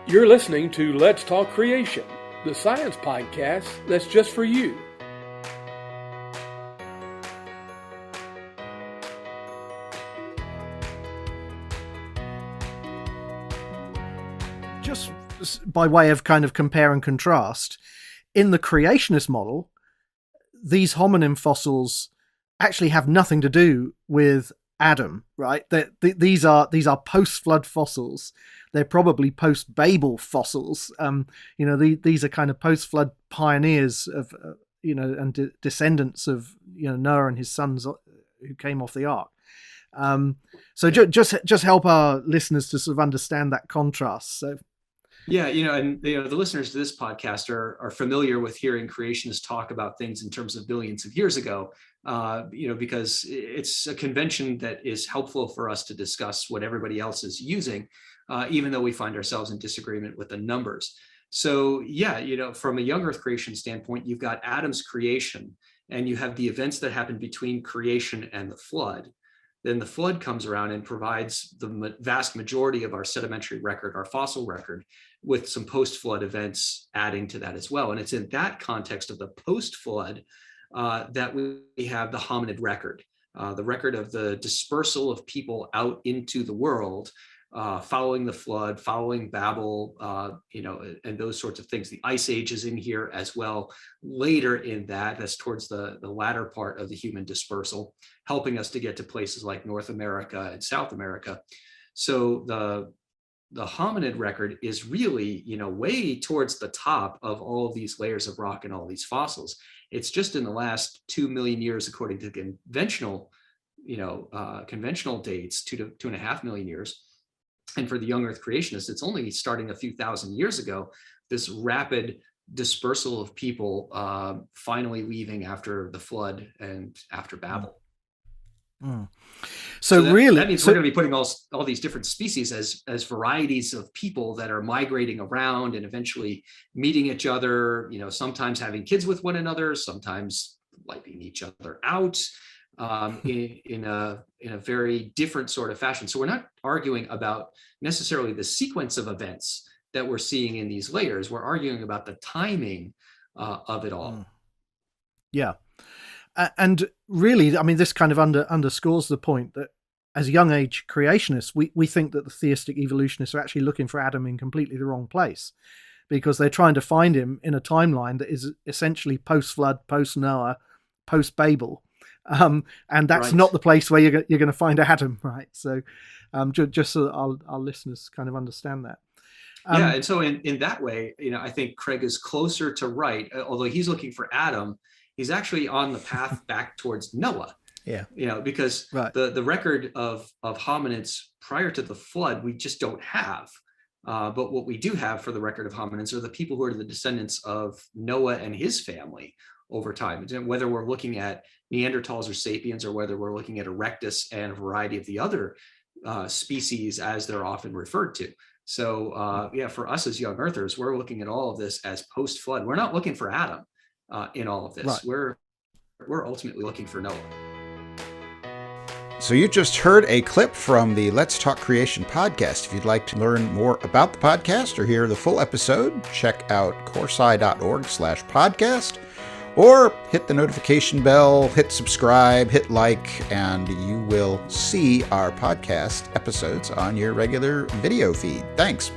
You're listening to Let's Talk Creation, the science podcast that's just for you. Just by way of kind of compare and contrast, in the creationist model, these hominin fossils actually have nothing to do with Adam, right? These are post-flood fossils. They're probably post-Babel fossils. These are kind of post-flood pioneers of, and descendants of, Noah and his sons who came off the ark. Just help our listeners to sort of understand that contrast. So. Yeah, the listeners to this podcast are familiar with hearing creationists talk about things in terms of billions of years ago, because it's a convention that is helpful for us to discuss what everybody else is using, even though we find ourselves in disagreement with the numbers. So, from a young Earth creation standpoint, you've got Adam's creation, and you have the events that happen between creation and the flood. Then the flood comes around and provides the vast majority of our sedimentary record, our fossil record, with some post-flood events adding to that as well. And it's in that context of the post-flood that we have the hominid record, the record of the dispersal of people out into the world following the flood, following Babel, and those sorts of things. The Ice Age is in here as well. Later in that's towards the latter part of the human dispersal, helping us to get to places like North America and South America. So the hominid record is really, way towards the top of all of these layers of rock and all these fossils. It's just in the last 2 million years, according to conventional dates, 2.5 million years. And for the young Earth creationists, it's only starting a few thousand years ago, this rapid dispersal of people finally leaving after the flood and after Babel. Mm. So really, that means we're going to be putting all these different species as varieties of people that are migrating around and eventually meeting each other, sometimes having kids with one another, sometimes wiping each other out in a very different sort of fashion. So we're not arguing about necessarily the sequence of events that we're seeing in these layers. We're arguing about the timing of it all. Yeah. And really, I mean, this kind of underscores the point that as young age creationists, we think that the theistic evolutionists are actually looking for Adam in completely the wrong place, because they're trying to find him in a timeline that is essentially post-flood, post-Noah, post-Babel. And that's right. not the place where you're going to find Adam, right? So just so that our listeners kind of understand that. And so in that way, I think Craig is closer to right, although he's looking for Adam. He's actually on the path back towards Noah. Yeah. Because right. the record of hominids prior to the flood, we just don't have. But what we do have for the record of hominids are the people who are the descendants of Noah and his family over time. Whether we're looking at Neanderthals or sapiens, or whether we're looking at Erectus and a variety of the other species as they're often referred to. So for us as young Earthers, we're looking at all of this as post-flood. We're not looking for Adam in all of this. Right. We're ultimately looking for Noah. So you just heard a clip from the Let's Talk Creation podcast. If you'd like to learn more about the podcast or hear the full episode, check out coresci.org/podcast, or hit the notification bell, hit subscribe, hit like, and you will see our podcast episodes on your regular video feed. Thanks.